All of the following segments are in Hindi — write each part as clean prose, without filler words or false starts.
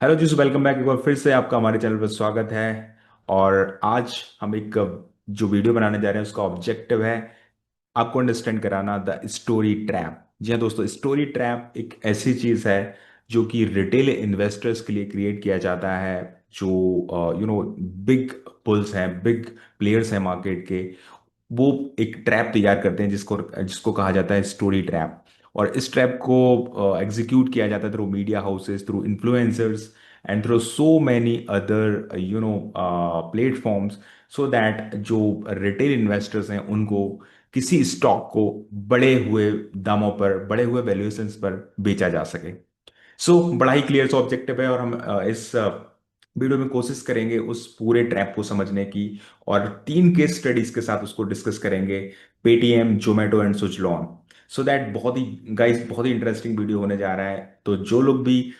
हेलो जी, वेलकम बैक। एक बार फिर से आपका हमारे चैनल पर स्वागत है। और आज हम एक जो वीडियो बनाने जा रहे हैं उसका ऑब्जेक्टिव है आपको अंडरस्टैंड कराना द स्टोरी ट्रैप। जी हाँ दोस्तों, स्टोरी ट्रैप एक ऐसी चीज है जो कि रिटेल इन्वेस्टर्स के लिए क्रिएट किया जाता है, जो बिग पुल्स हैं, बिग प्लेयर्स हैं मार्केट के। वो एक ट्रैप तैयार करते हैं जिसको जिसको कहा जाता है स्टोरी ट्रैप। और इस ट्रैप को एग्जीक्यूट किया जाता है through media houses, through influencers and through so many other platforms, so that जो रिटेल इन्वेस्टर्स हैं उनको किसी स्टॉक को बड़े हुए दामों पर, बड़े हुए वैल्यूएशंस पर बेचा जा सके। बड़ा ही क्लियर सा ऑब्जेक्टिव है और हम इस वीडियो में कोशिश करेंगे उस पूरे ट्रैप को समझने की। और 3 केस स्टडीज के साथ उसको डिस्कस करेंगे, Paytm, Zomato and Suzlon. So that बहुत ही गाइस, बहुत ही इंटरेस्टिंग वीडियो होने जा रहा है। तो जो लोग भी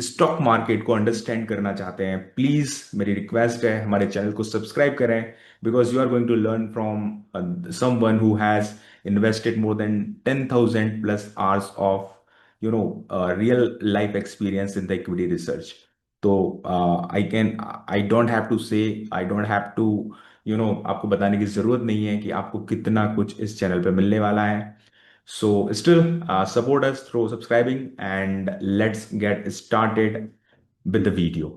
स्टॉक मार्केट को अंडरस्टैंड करना चाहते हैं, प्लीज मेरी रिक्वेस्ट है हमारे चैनल को सब्सक्राइब करें, because you are going to learn from someone who has invested more than 10,000 plus hours of real life experience in the equity research. तो आई डोंट हैव टू से, आई डोंट हैव टू आपको बताने की जरूरत नहीं है कि आपको कितना कुछ इस चैनल पे मिलने वाला है। So still support us through subscribing and let's get started with the video.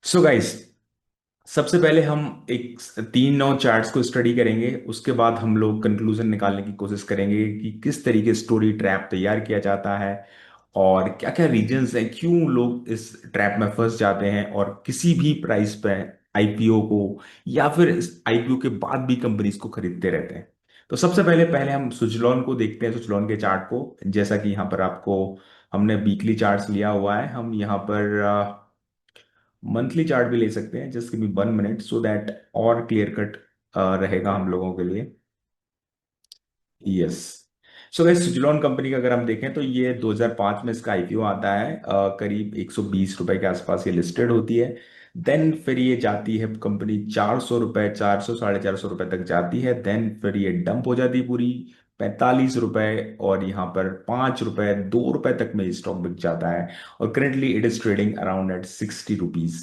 So guys, सबसे पहले हम एक 3 9 चार्ट्स को स्टडी करेंगे, उसके बाद हम लोग कंक्लूजन निकालने की कोशिश करेंगे कि किस तरीके स्टोरी ट्रैप तैयार किया जाता है और क्या क्या रीजंस हैं क्यों लोग इस ट्रैप में फंस जाते हैं और किसी भी प्राइस पे आईपीओ को या फिर इस आईपीओ के बाद भी कंपनीज को खरीदते रहते हैं। तो सबसे पहले पहले हम सुजलॉन को देखते हैं, सुजलॉन के चार्ट को। जैसा कि यहाँ पर आपको हमने वीकली चार्ट्स लिया हुआ है, हम यहाँ पर मंथली चार्ट भी ले सकते हैं। Just give me 1 minute so that और क्लियर कट रहेगा हम लोगों के लिए। Yes. So guys, Suzlon company का अगर हम देखें तो ये 2005 में इसका आईपीओ आता है। करीब 120 रुपए के आसपास ये लिस्टेड होती है। देन फिर ये जाती है कंपनी 400 रुपए, 400 450 रुपए तक जाती है। देन फिर ये डंप हो जाती है पूरी 45 रुपए, और यहाँ पर 5 रुपए, 2 रुपए तक में स्टॉक बिक जाता है। और currently it is trading around at 60 rupees.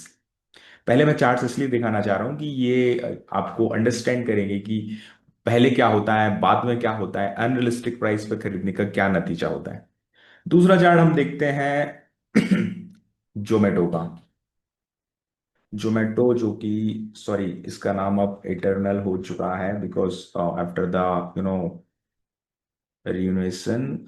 पहले मैं चार्ट्स इसलिए दिखाना चाह रहा हूँ कि ये आपको अंडरस्टैंड करेंगे कि पहले क्या होता है, बाद में क्या होता है, अनरियलिस्टिक प्राइस पे खरीदने का क्या नतीजा होता है। दूसरा चार्ट हम देखते हैं जोमेटो का। जोमेटो जो कि, सॉरी, इसका नाम अब इटरनल हो चुका है because after the you know reunion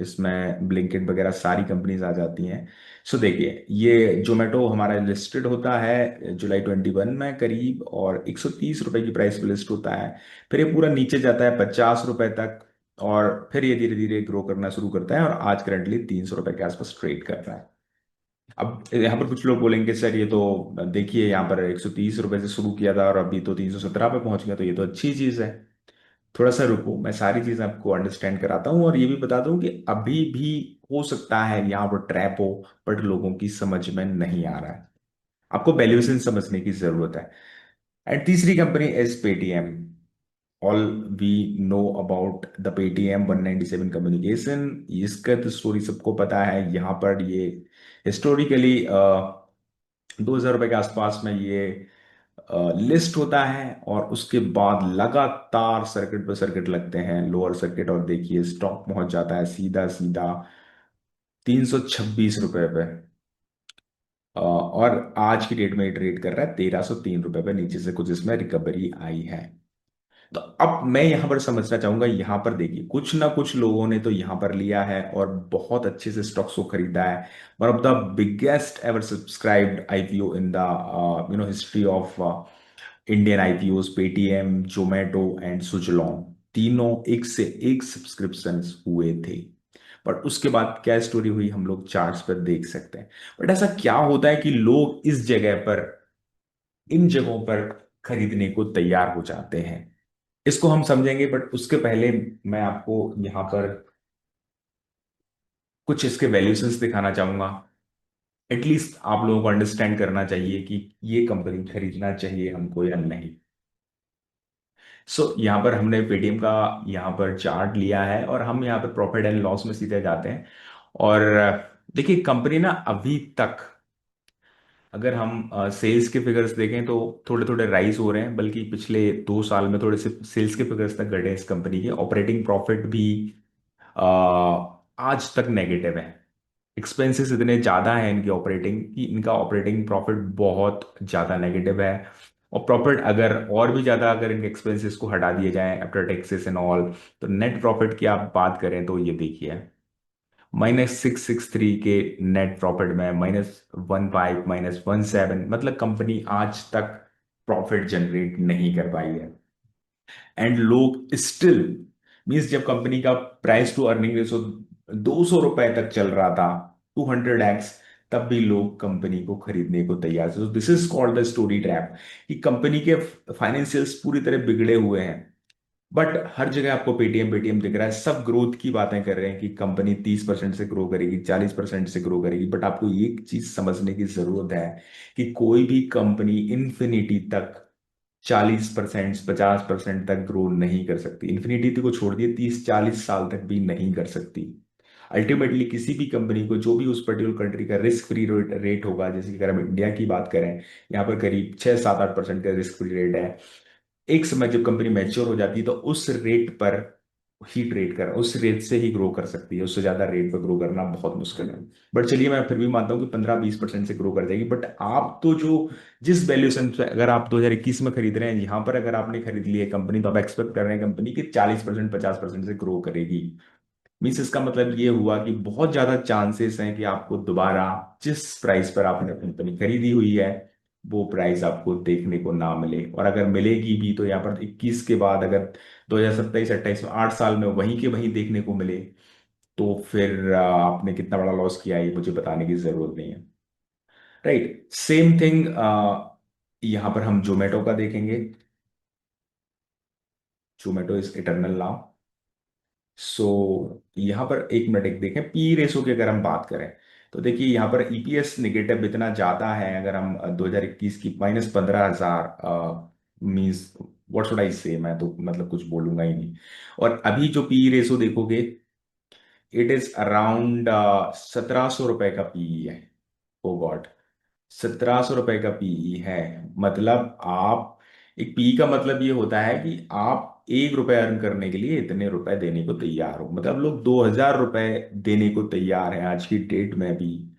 इसमें ब्लिंकिट वगैरह सारी कंपनीज आ जाती हैं। सो देखिए, ये जोमेटो हमारा लिस्टेड होता है जुलाई 21 में करीब, और 130 रुपए की प्राइस पे लिस्ट होता है। फिर ये पूरा नीचे जाता है 50 रुपए तक, और फिर ये धीरे धीरे ग्रो करना शुरू करता है और आज करंटली 300 रुपए के आसपास ट्रेड कर रहा है। अब यहाँ पर कुछ लोग बोलेंगे सर ये तो देखिए यहाँ पर 130 रुपए से शुरू किया था और अभी तो 317 पे पहुंच गया, तो ये तो अच्छी चीज है। थोड़ा सा रुको, मैं सारी चीजें आपको अंडरस्टैंड कराता हूँ और ये भी बता दूं कि अभी भी हो सकता है यहाँ पर ट्रैप हो, बट लोगों की समझ में नहीं आ रहा है। आपको वैल्यूएशन समझने की जरूरत है। एंड तीसरी company is Paytm. All we know about the Paytm 197 communication. इसका तो स्टोरी सबको पता है। यहाँ पर ये हिस्टोरिकली 2000 रुपए के आसपास में ये लिस्ट होता है, और उसके बाद लगातार सर्किट पर सर्किट लगते हैं, लोअर सर्किट, और देखिए स्टॉक पहुंच जाता है सीधा सीधा 326 रुपए पे। और आज की डेट में ये ट्रेड कर रहा है 1303 रुपए पे, नीचे से कुछ इसमें रिकवरी आई है। तो अब मैं यहां पर समझना चाहूंगा, यहां पर देखिए कुछ ना कुछ लोगों ने तो यहां पर लिया है और बहुत अच्छे से स्टॉक्स को खरीदा है। One of the biggest ever subscribed IPO in the history of Indian IPOs, Paytm, Zomato and Suzlon, तीनों एक से एक सब्सक्रिप्शन हुए थे। बट उसके बाद क्या स्टोरी हुई हम लोग चार्ट्स पर देख सकते हैं। बट ऐसा क्या होता है कि लोग इस जगह पर, इन जगहों पर खरीदने को तैयार हो जाते हैं, इसको हम समझेंगे। बट उसके पहले मैं आपको यहाँ पर कुछ इसके वैल्यूशंस दिखाना चाहूंगा। एटलीस्ट आप लोगों को अंडरस्टैंड करना चाहिए कि ये कंपनी खरीदना चाहिए हमको या नहीं। यहाँ पर हमने पेटीएम का यहाँ पर चार्ट लिया है और हम यहाँ पर प्रॉफिट एंड लॉस में सीधे जाते हैं। और देखिए कंपनी ना अभी तक, अगर हम सेल्स के फिगर्स देखें तो थोड़े थोड़े राइज हो रहे हैं, बल्कि पिछले 2 साल में थोड़े से सेल्स के फिगर्स तक घटे हैं इस कंपनी के। ऑपरेटिंग प्रॉफिट भी अ, आज तक नेगेटिव है। एक्सपेंसेस इतने ज़्यादा हैं इनके ऑपरेटिंग कि इनका ऑपरेटिंग प्रॉफिट बहुत ज़्यादा नेगेटिव है। और प्रॉफिट अगर और भी ज़्यादा, अगर इनके एक्सपेंसेस को हटा दिए जाएं आफ्टर टैक्सेस एंड ऑल, तो नेट प्रॉफिट की आप बात करें तो ये देखिए, -663 के नेट प्रॉफिट में, -15, -17, मतलब कंपनी आज तक प्रॉफिट जनरेट नहीं कर पाई है। एंड लोग स्टिल, मीन्स जब कंपनी का प्राइस टू अर्निंग रेशो 200 रुपए तक चल रहा था, 200x, तब भी लोग कंपनी को खरीदने को तैयार थे। This is called the story trap, कि कंपनी के फाइनेंशियल्स पूरी तरह बिगड़े हुए हैं, बट हर जगह आपको पेटीएम पेटीएम दिख रहा है, सब ग्रोथ की बातें कर रहे हैं कि कंपनी 30% से ग्रो करेगी, 40% से ग्रो करेगी। बट आपको एक चीज समझने की जरूरत है कि कोई भी कंपनी इन्फिनिटी तक 40%, 50% तक ग्रो नहीं कर सकती। इन्फिनिटी को छोड़ दिए, 30-40 साल तक भी नहीं कर सकती। अल्टीमेटली किसी भी कंपनी को, जो भी उस पर्टिकुलर कंट्री का रिस्क फ्री रेट होगा, जैसे कि अगर हम इंडिया की बात करें, यहाँ पर करीब 6, 7, 8% का रिस्क फ्री रेट है। एक समय जब कंपनी मैच्योर हो जाती है तो उस रेट पर ही ट्रेड कर, उस रेट से ही ग्रो कर सकती है, उससे ज्यादा रेट पर ग्रो करना बहुत मुश्किल है। बट चलिए, मैं फिर भी मानता हूँ कि 15-20% से ग्रो कर जाएगी। बट आप तो जो, जिस वैल्यूएशन पे अगर आप 2021 में खरीद रहे हैं, यहाँ पर अगर आपने खरीद ली है कंपनी, तो आप एक्सपेक्ट कर रहे हैं कंपनी की 40%, 50% से ग्रो करेगी। मीन्स इसका मतलब ये हुआ कि बहुत ज्यादा चांसेस हैं कि आपको दोबारा जिस प्राइस पर आपने कंपनी खरीदी हुई है, वो प्राइस आपको देखने को ना मिले। और अगर मिलेगी भी तो यहाँ पर 21 के बाद, अगर 2027-28 में, 8 साल में वहीं के वहीं देखने को मिले, तो फिर आपने कितना बड़ा लॉस किया है ये मुझे बताने की जरूरत नहीं है। राइट, सेम थिंग यहाँ पर हम जोमेटो का देखेंगे। Zomato is Eternal now. So यहाँ पर एक मिनट, एक देखें पी रेशो की अगर हम बात करें, तो देखिए यहाँ पर ईपीएस निगेटिव इतना ज्यादा है। अगर हम 2021 की -15,000, मीन्स व्हाट शुड आई से, मैं तो मतलब कुछ बोलूंगा ही नहीं। और अभी जो पी रेशो देखोगे, इट इज अराउंड 1,700 रुपए का पीई है। ओ गॉड, 1,700 रुपए का पीई है। मतलब आप, एक पी का मतलब ये होता है कि आप 1 रुपए अर्न करने के लिए इतने रुपए देने को तैयार हो। मतलब लोग 2,000 रुपए देने को तैयार हैं आज की डेट में भी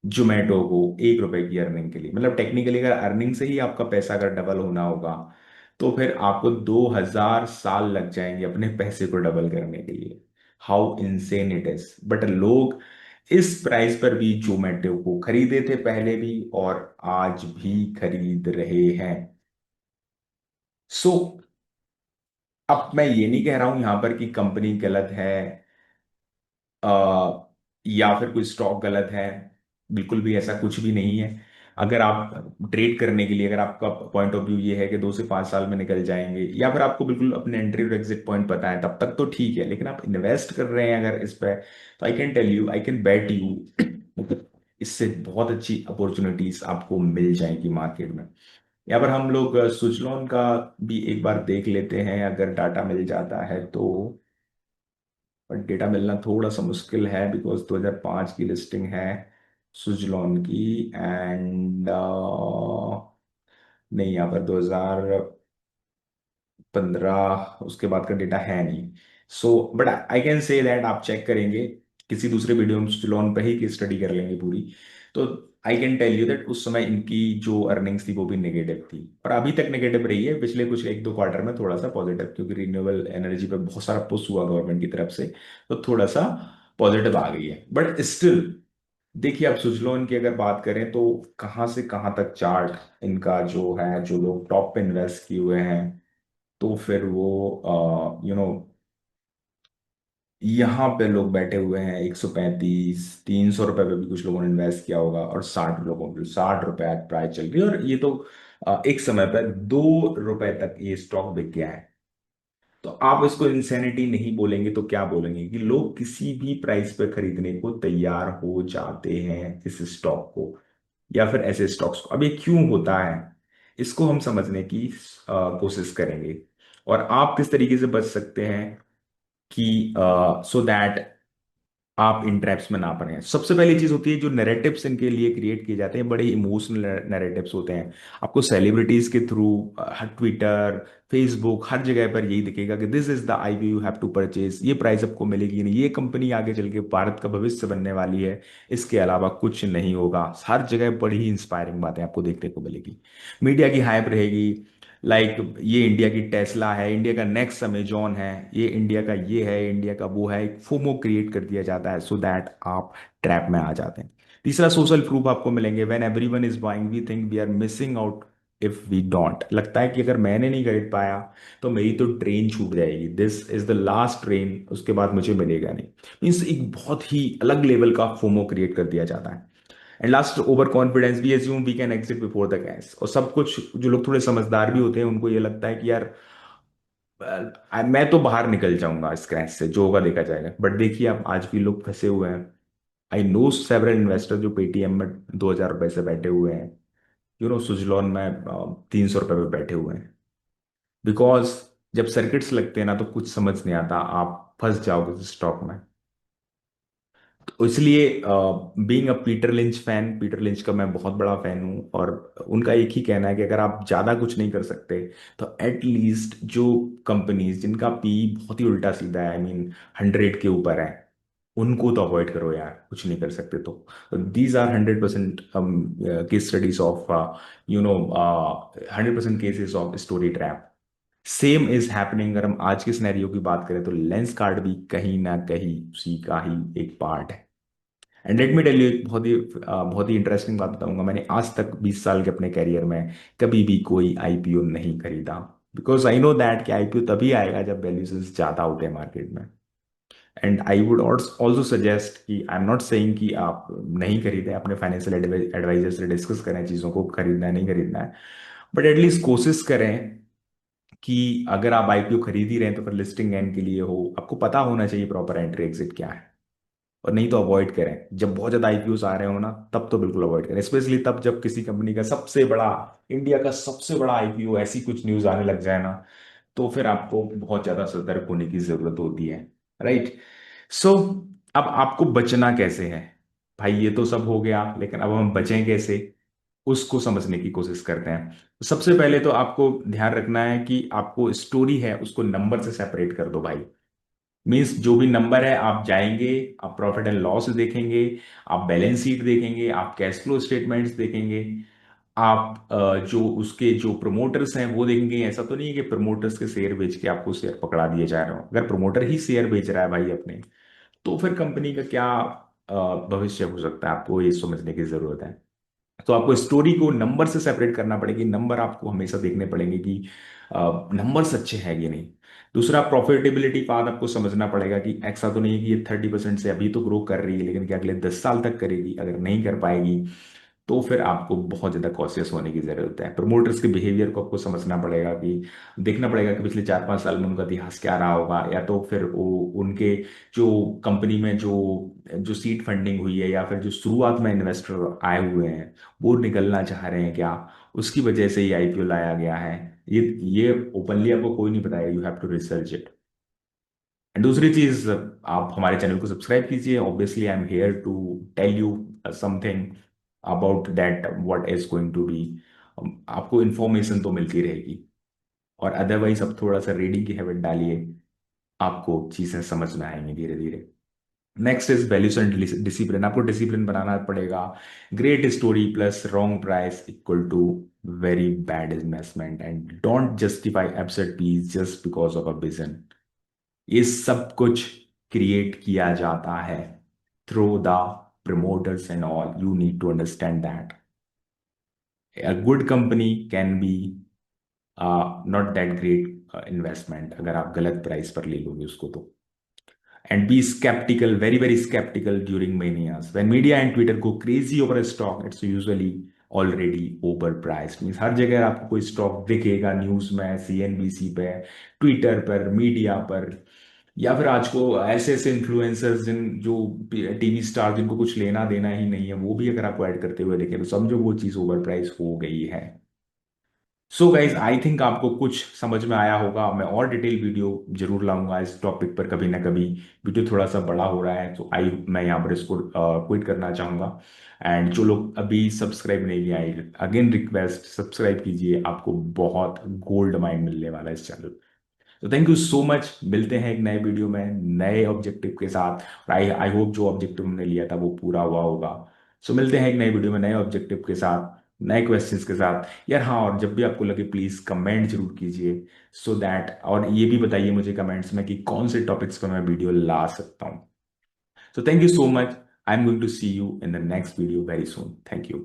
जोमेटो को 1 रुपए की अर्निंग के लिए। मतलब टेक्निकली अगर अर्निंग से ही आपका पैसा अगर डबल होना होगा, तो फिर आपको 2,000 साल लग जाएंगे अपने पैसे को डबल करने के लिए। How insane it is. But लोग इस प्राइस पर भी जोमेटो को खरीदे थे पहले भी, और आज भी खरीद रहे हैं। सो अब मैं ये नहीं कह रहा हूं यहां पर कि कंपनी गलत है, या फिर कोई स्टॉक गलत है। बिल्कुल भी ऐसा कुछ भी नहीं है। अगर आप ट्रेड करने के लिए, अगर आपका पॉइंट ऑफ व्यू ये है कि 2 से 5 साल में निकल जाएंगे, या फिर आपको बिल्कुल अपने एंट्री और एग्जिट पॉइंट पता है, तब तक तो ठीक है। लेकिन आप इन्वेस्ट कर रहे हैं अगर इस पे, तो I can tell you, I can bet you, इससे बहुत अच्छी अपॉर्चुनिटीज आपको मिल जाएंगी मार्केट में। यहाँ पर हम लोग सुजलॉन का भी एक बार देख लेते हैं, अगर डाटा मिल जाता है तो। पर डेटा मिलना थोड़ा सा मुश्किल है, बिकॉज 2005 की लिस्टिंग है सुजलॉन की। एंड नहीं, यहाँ पर 2015 उसके बाद का डेटा है नहीं। So but I can say that, आप चेक करेंगे किसी दूसरे वीडियो में, सुजलॉन पे ही की स्टडी कर लेंगे पूरी, तो I can tell you that उस समय इनकी जो अर्निंग्स थी वो भी नेगेटिव थी, और अभी तक नेगेटिव रही है। पिछले कुछ 1-2 क्वार्टर में थोड़ा सा पॉजिटिव, क्योंकि रिन्यूएबल एनर्जी पे बहुत सारा पुश हुआ गवर्नमेंट की तरफ से, तो थोड़ा सा पॉजिटिव आ गई है। बट स्टिल देखिए, आप सुजलॉन की अगर बात करें तो कहाँ से कहाँ तक चार्ट इनका जो है, जो लोग टॉप पे इन्वेस्ट किए हुए हैं, तो फिर वो यहाँ पे लोग बैठे हुए हैं 135-300 रुपए पे भी कुछ लोगों ने इन्वेस्ट किया होगा, और 60 लोगों को 60 रुपए आज प्राइस चल रही है। और ये तो एक समय पर 2 रुपए तक ये स्टॉक बिक गया है। तो आप इसको इंसेनिटी नहीं बोलेंगे तो क्या बोलेंगे, कि लोग किसी भी प्राइस पे खरीदने को तैयार हो जाते हैं इस स्टॉक को, या फिर ऐसे स्टॉक्स को। अब ये क्यों होता है, इसको हम समझने की कोशिश करेंगे, और आप किस तरीके से बच सकते हैं कि, सो दैट आप इन ट्रैप्स में ना पड़े। सबसे पहली चीज होती है, जो नैरेटिव्स इनके लिए क्रिएट किए जाते हैं बड़े इमोशनल नैरेटिव्स होते हैं। आपको सेलिब्रिटीज के थ्रू ट्विटर, फेसबुक, हर जगह पर यही दिखेगा कि this is the IP you have to purchase, ये प्राइस आपको मिलेगी नहीं, ये कंपनी आगे चल के भारत का भविष्य बनने वाली है, इसके अलावा कुछ नहीं होगा। हर जगह बड़ी ही इंस्पायरिंग बातें आपको देखने को मिलेगी। मीडिया की हाइप रहेगी, लाइक ये इंडिया की टेस्ला है, इंडिया का नेक्स्ट अमेजॉन है, ये इंडिया का ये है, इंडिया का वो है, एक फोमो क्रिएट कर दिया जाता है सो दैट आप ट्रैप में आ जाते हैं। तीसरा, सोशल प्रूफ आपको मिलेंगे। When everyone is buying we think we are missing out if we don't. लगता है कि अगर मैंने नहीं खरीद पाया तो मेरी तो ट्रेन छूट जाएगी, this is the last train, उसके बाद मुझे मिलेगा नहीं। मीन्स एक बहुत ही अलग लेवल का फोमो क्रिएट कर दिया जाता है। And last, over confidence, we assume we can exit before the cash. और सब कुछ, जो लोग थोड़े समझदार भी होते हैं उनको ये लगता है कि यार मैं तो बाहर निकल जाऊंगा इस क्रैश से, जो होगा देखा जाएगा। बट देखिए, आप आज भी लोग फंसे हुए हैं। आई नो सेवरल इन्वेस्टर जो पेटीएम में 2,000 रुपए से बैठे हुए हैं, सुजलॉन में 300 रुपए पे बैठे हुए हैं। बिकॉज जब सर्किट्स लगते हैं ना तो कुछ समझ नहीं आता, आप फंस जाओगे स्टॉक में। तो इसलिए being a Peter lynch fan, Peter lynch का मैं बहुत बड़ा फैन हूँ, और उनका एक ही कहना है कि अगर आप ज़्यादा कुछ नहीं कर सकते तो एटलीस्ट जो कंपनीज जिनका पी बहुत ही उल्टा सीधा है, आई मीन 100 के ऊपर है, उनको तो अवॉइड करो यार, कुछ नहीं कर सकते तो। These are 100% case studies of, 100% cases of story trap. Same is happening, अगर हम आज के सिनेरियो की बात करें तो लेंस कार्ड भी कहीं ना कहीं उसी का ही एक पार्ट है। And let me tell you, एक बहुत ही इंटरेस्टिंग बात बताऊंगा। मैंने आज तक 20 साल के अपने करियर में कभी भी कोई आईपीओ नहीं खरीदा, बिकॉज आई नो दैट कि आईपीओ तभी आएगा जब वैल्यूएशन ज्यादा होते हैं मार्केट में। And I would also suggest कि आई एम नॉट सेइंग कि आप नहीं खरीदें, अपने फाइनेंशियल एडवाइजर से डिस्कस करें चीज़ों को, खरीदना है नहीं खरीदना है। बट एटलीस्ट कोशिश करें कि अगर आप आईपीओ खरीद ही रहे हैं तो फिर लिस्टिंग एंड के लिए हो, आपको पता होना चाहिए प्रॉपर एंट्री एग्जिट क्या है। और नहीं तो अवॉइड करें, जब बहुत ज्यादा आईपीओस आ रहे हो ना तब तो बिल्कुल अवॉइड करें, स्पेशली तब जब किसी कंपनी का सबसे बड़ा, इंडिया का सबसे बड़ा आईपीओ, ऐसी कुछ न्यूज आने लग जाए ना, तो फिर आपको बहुत ज्यादा सतर्क होने की जरूरत होती है। राइट। सो अब आपको बचना कैसे है? भाई ये तो सब हो गया, लेकिन अब हम बचें कैसे, उसको समझने की कोशिश करते हैं। सबसे पहले तो आपको ध्यान रखना है कि आपको स्टोरी है उसको नंबर से सेपरेट कर दो भाई। मीन्स जो भी नंबर है, आप जाएंगे, आप प्रॉफिट एंड लॉस देखेंगे, आप बैलेंस शीट देखेंगे, आप कैश फ्लो स्टेटमेंट्स देखेंगे, आप जो उसके जो प्रमोटर्स हैं वो देखेंगे। ऐसा तो नहीं है कि प्रमोटर्स के शेयर बेच के आपको शेयर पकड़ा दिए जा रहे हो। अगर प्रमोटर ही शेयर बेच रहा है भाई अपने, तो फिर कंपनी का क्या भविष्य हो सकता है, आपको ये समझने की जरूरत है। तो आपको स्टोरी को नंबर से सेपरेट करना पड़ेगी, नंबर आपको हमेशा देखने पड़ेंगे कि नंबर्स अच्छे हैं कि नहीं। दूसरा, प्रॉफिटेबिलिटी पाथ आपको समझना पड़ेगा कि ऐसा तो नहीं है कि ये 30% से अभी तो ग्रो कर रही है, लेकिन क्या अगले 10 साल तक करेगी? अगर नहीं कर पाएगी तो फिर आपको बहुत ज्यादा कॉशियस होने की जरूरत है। प्रमोटर्स के बिहेवियर को आपको समझना पड़ेगा कि देखना पड़ेगा कि पिछले 4-5 साल में उनका इतिहास क्या रहा होगा, या तो फिर वो उनके जो कंपनी में जो जो सीड फंडिंग हुई है, या फिर जो शुरुआत में इन्वेस्टर आए हुए हैं वो निकलना चाह रहे हैं क्या, उसकी वजह से ये आईपीओ लाया गया है। ये ओपनली आपको कोई नहीं बताएगा, you have to research it. And दूसरी चीज, आप हमारे चैनल को सब्सक्राइब कीजिए। Obviously I am here to tell you something about that what is going to be. आपको इन्फॉर्मेशन तो मिलती रहेगी, और अदरवाइज अब थोड़ा सा रीडिंग की हैबिट डालिए, आपको चीजें समझ में आएंगी धीरे धीरे। Next is values and discipline, आपको डिसिप्लिन बनाना पड़ेगा। Great story plus wrong price equal to very bad investment, and don't justify absurd piece just because of a vision. ये सब कुछ क्रिएट किया जाता है through the promoters and all. You need to understand that a good company can be not that great investment अगर आप गलत प्राइस पर ले लोगे उसको तो। And be skeptical, very very skeptical during manias. When media and Twitter go crazy over a stock, it's usually already overpriced. Means हर जगह आपको कोई स्टॉक दिखेगा, न्यूज में, सीएनबीसी पे, ट्विटर पर, मीडिया पर, या फिर आज को ऐसे ऐसे इन्फ्लुएंसर्स जिन जो टीवी स्टार जिनको कुछ लेना देना ही नहीं है, वो भी अगर आपको ऐड करते हुए देखें तो समझो वो चीज़ ओवर प्राइस हो गई है। सो गाइज आई थिंक आपको कुछ समझ में आया होगा। मैं और डिटेल वीडियो जरूर लाऊंगा इस टॉपिक पर कभी ना कभी। वीडियो थोड़ा सा बड़ा हो रहा है तो मैं यहाँ पर इसको क्विट करना चाहूंगा। एंड जो लोग अभी सब्सक्राइब नहीं किए, आई अगेन रिक्वेस्ट सब्सक्राइब कीजिए, आपको बहुत गोल्ड माइंड मिलने वाला है इस चैनल। तो थैंक यू सो मच, मिलते हैं एक नए वीडियो में नए ऑब्जेक्टिव के साथ। और आई आई होप जो ऑब्जेक्टिव हमने लिया था वो पूरा हुआ होगा। सो मिलते हैं एक नए वीडियो में नए ऑब्जेक्टिव के साथ, नए क्वेश्चंस के साथ यार। हाँ, और जब भी आपको लगे प्लीज कमेंट जरूर कीजिए, सो दैट, और ये भी बताइए मुझे कमेंट्स में कि कौन से टॉपिक्स पर मैं वीडियो ला सकता हूँ। So thank you so much. I am going to see you in the next video very soon. Thank you.